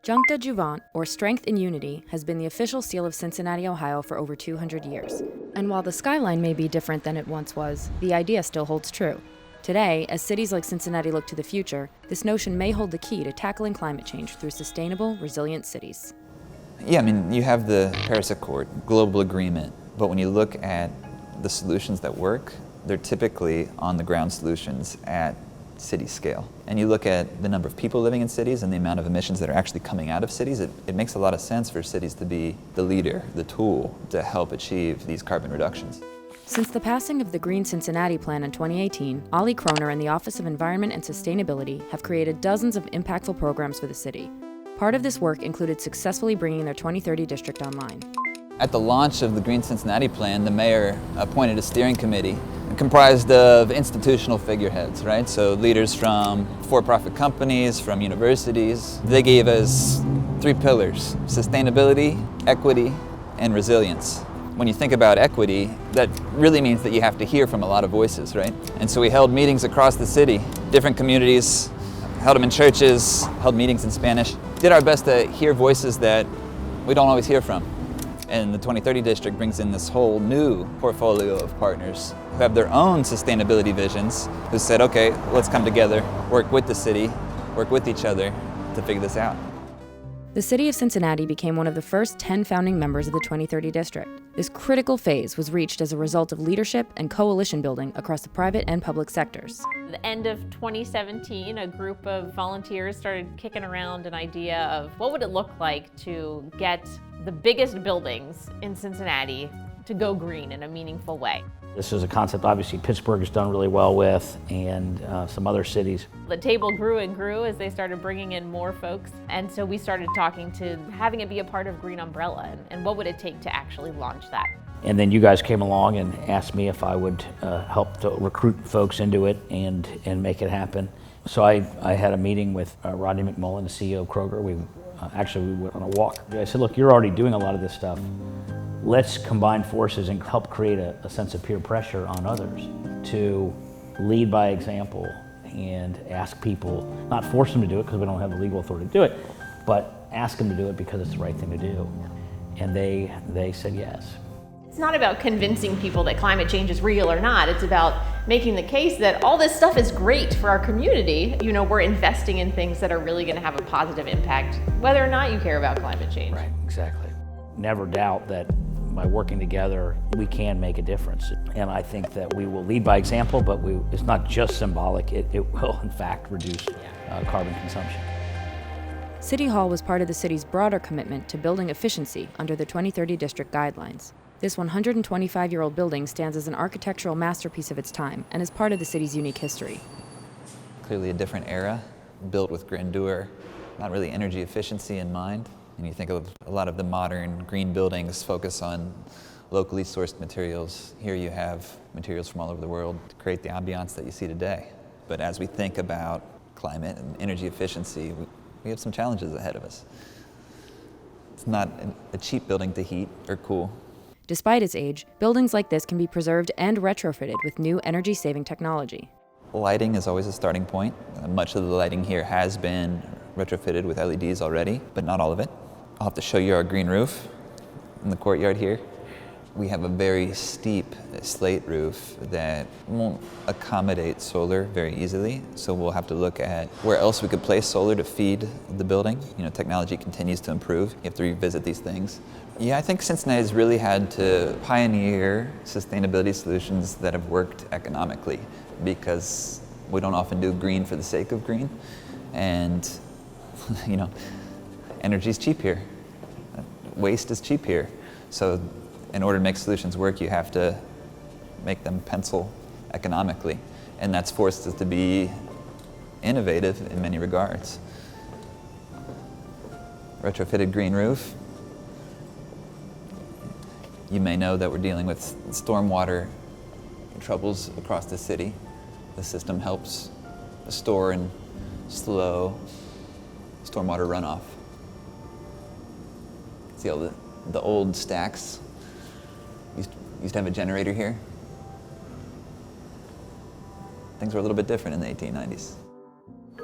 Juncta Juvent, or Strength in Unity, has been the official seal of Cincinnati, Ohio for over 200 years. And while the skyline may be different than it once was, the idea still holds true. Today, as cities like Cincinnati look to the future, this notion may hold the key to tackling climate change through sustainable, resilient cities. Yeah, you have the Paris Accord, global agreement, but when you look at the solutions that work, they're typically on-the-ground solutions at city scale. And you look at the number of people living in cities and the amount of emissions that are actually coming out of cities, it makes a lot of sense for cities to be the leader, the tool to help achieve these carbon reductions. Since the passing of the Green Cincinnati Plan in 2018, Ollie Kroner and the Office of Environment and Sustainability have created dozens of impactful programs for the city. Part of this work included successfully bringing their 2030 district online. At the launch of the Green Cincinnati Plan, the mayor appointed a steering committee comprised of institutional figureheads, right? So leaders from for-profit companies, from universities. They gave us 3 pillars: sustainability, equity, and resilience. When you think about equity, that really means that you have to hear from a lot of voices, right? And so we held meetings across the city, different communities, held them in churches, held meetings in Spanish, did our best to hear voices that we don't always hear from. And the 2030 district brings in this whole new portfolio of partners who have their own sustainability visions, who said, okay, let's come together, work with the city, work with each other to figure this out. The City of Cincinnati became one of the first 10 founding members of the 2030 district. This critical phase was reached as a result of leadership and coalition building across the private and public sectors. At the end of 2017, a group of volunteers started kicking around an idea of what would it look like to get the biggest buildings in Cincinnati to go green in a meaningful way. This is a concept obviously Pittsburgh has done really well with, and some other cities. The table grew and grew as they started bringing in more folks, and so we started talking to having it be a part of Green Umbrella, and what would it take to actually launch that. And then you guys came along and asked me if I would help to recruit folks into it and make it happen. So I had a meeting with Rodney McMullen, the CEO of Kroger. We went on a walk. I said, look, you're already doing a lot of this stuff. Let's combine forces and help create a sense of peer pressure on others to lead by example and ask people, not force them to do it because we don't have the legal authority to do it, but ask them to do it because it's the right thing to do. And they said yes. It's not about convincing people that climate change is real or not. It's about making the case that all this stuff is great for our community. You know, we're investing in things that are really going to have a positive impact, whether or not you care about climate change. Right, exactly. Never doubt that by working together, we can make a difference. And I think that we will lead by example, but it's not just symbolic. It will, in fact, reduce carbon consumption. City Hall was part of the city's broader commitment to building efficiency under the 2030 district guidelines. This 125-year-old building stands as an architectural masterpiece of its time and is part of the city's unique history. Clearly a different era, built with grandeur, not really energy efficiency in mind. And you think of a lot of the modern green buildings focus on locally sourced materials. Here you have materials from all over the world to create the ambiance that you see today. But as we think about climate and energy efficiency, we have some challenges ahead of us. It's not a cheap building to heat or cool. Despite its age, buildings like this can be preserved and retrofitted with new energy-saving technology. Lighting is always a starting point. Much of the lighting here has been retrofitted with LEDs already, but not all of it. I'll have to show you our green roof in the courtyard here. We have a very steep slate roof that won't accommodate solar very easily, so we'll have to look at where else we could place solar to feed the building. You know, technology continues to improve. You have to revisit these things. Yeah, I think Cincinnati's really had to pioneer sustainability solutions that have worked economically, because we don't often do green for the sake of green. And, you know, energy's cheap here. Waste is cheap here. So in order to make solutions work, you have to make them pencil economically. And that's forced us to be innovative in many regards. Retrofitted green roof. You may know that we're dealing with stormwater troubles across the city. The system helps store and slow stormwater runoff. See all the old stacks? Used to have a generator here. Things were a little bit different in the 1890s.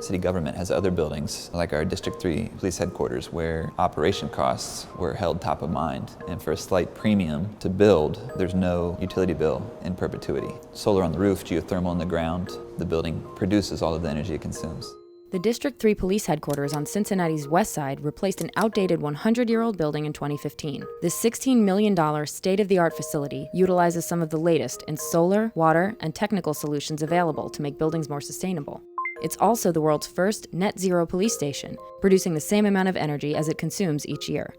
city government has other buildings, like our District 3 police headquarters, where operation costs were held top of mind. And for a slight premium to build, there's no utility bill in perpetuity. Solar on the roof, geothermal in the ground, the building produces all of the energy it consumes. The District 3 police headquarters on Cincinnati's west side replaced an outdated 100-year-old building in 2015. This $16 million state-of-the-art facility utilizes some of the latest in solar, water, and technical solutions available to make buildings more sustainable. It's also the world's first net-zero police station, producing the same amount of energy as it consumes each year.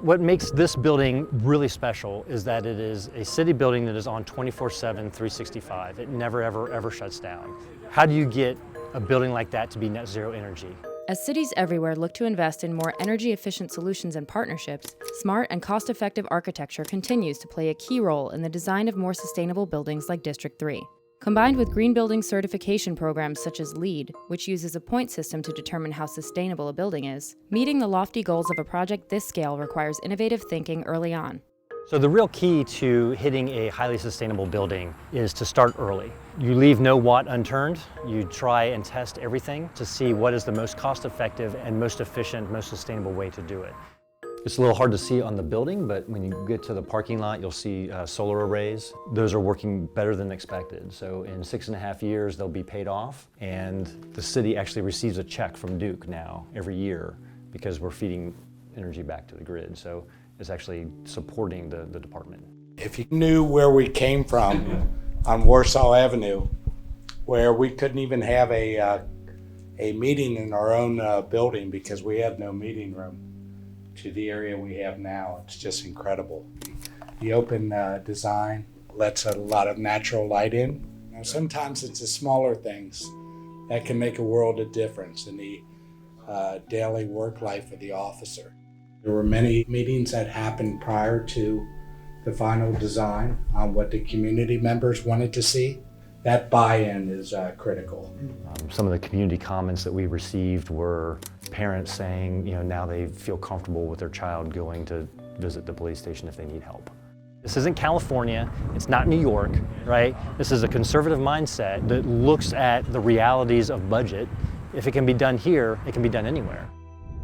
What makes this building really special is that it is a city building that is on 24/7, 365. It never, ever shuts down. How do you get a building like that to be net zero energy? As cities everywhere look to invest in more energy-efficient solutions and partnerships, smart and cost-effective architecture continues to play a key role in the design of more sustainable buildings like District 3. Combined with green building certification programs such as LEED, which uses a point system to determine how sustainable a building is, meeting the lofty goals of a project this scale requires innovative thinking early on. So the real key to hitting a highly sustainable building is to start early. You leave no watt unturned. You try and test everything to see what is the most cost-effective and most efficient, most sustainable way to do it. It's a little hard to see on the building, but when you get to the parking lot, you'll see solar arrays. Those are working better than expected. So in 6.5 years, they'll be paid off, and the city actually receives a check from Duke now every year because we're feeding energy back to the grid. So it's actually supporting the department. If you knew where we came from on Warsaw Avenue, where we couldn't even have a meeting in our own building because we had no meeting room, to the area we have now, it's just incredible. The open design lets a lot of natural light in. Now, sometimes it's the smaller things that can make a world of difference in the daily work life of the officer. There were many meetings that happened prior to the final design on what the community members wanted to see. That buy-in is critical. Some of the community comments that we received were parents saying, now they feel comfortable with their child going to visit the police station if they need help. This isn't California, it's not New York, right? This is a conservative mindset that looks at the realities of budget. If it can be done here, it can be done anywhere.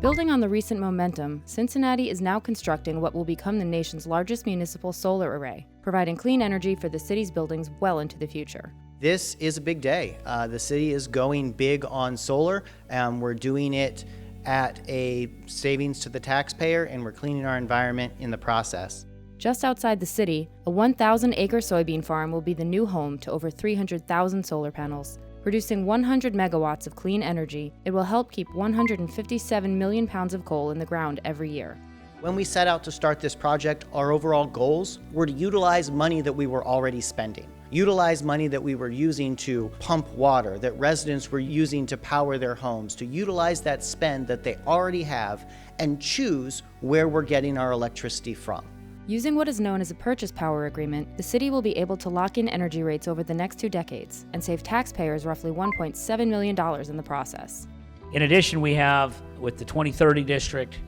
Building on the recent momentum, Cincinnati is now constructing what will become the nation's largest municipal solar array, providing clean energy for the city's buildings well into the future. This is a big day. The city is going big on solar. We're doing it at a savings to the taxpayer, and we're cleaning our environment in the process. Just outside the city, a 1,000-acre soybean farm will be the new home to over 300,000 solar panels. Producing 100 megawatts of clean energy, it will help keep 157 million pounds of coal in the ground every year. When we set out to start this project, our overall goals were to utilize money that we were already spending. Utilize money that we were using to pump water, that residents were using to power their homes, to utilize that spend that they already have and choose where we're getting our electricity from. Using what is known as a purchase power agreement, the city will be able to lock in energy rates over the next 2 decades and save taxpayers roughly $1.7 million in the process. In addition, we have, with the 2030 district,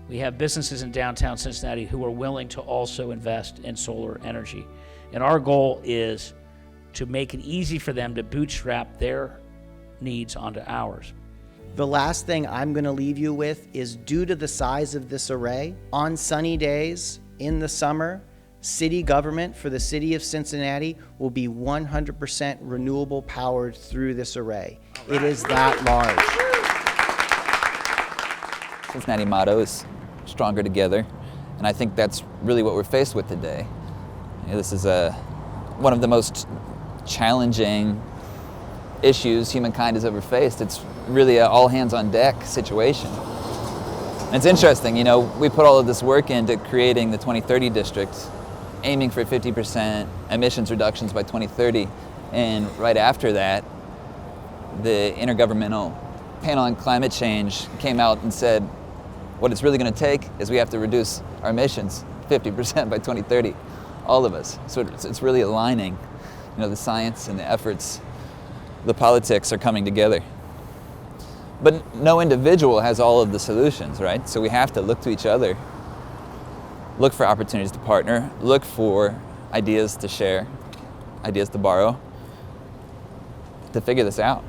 we have businesses in downtown Cincinnati who are willing to also invest in solar energy. And our goal is to make it easy for them to bootstrap their needs onto ours. The last thing I'm going to leave you with is, due to the size of this array, on sunny days in the summer, city government for the city of Cincinnati will be 100% renewable powered through this array. It is that large. Cincinnati motto is stronger together, and I think that's really what we're faced with today. This is one of the most challenging issues humankind has ever faced. It's really an all hands on deck situation. And it's interesting, we put all of this work into creating the 2030 district, aiming for 50% emissions reductions by 2030, and right after that, the Intergovernmental Panel on Climate Change came out and said, what it's really going to take is we have to reduce our emissions 50% by 2030, all of us. So it's really aligning, the science and the efforts, the politics are coming together. But no individual has all of the solutions, right? So we have to look to each other, look for opportunities to partner, look for ideas to share, ideas to borrow, to figure this out.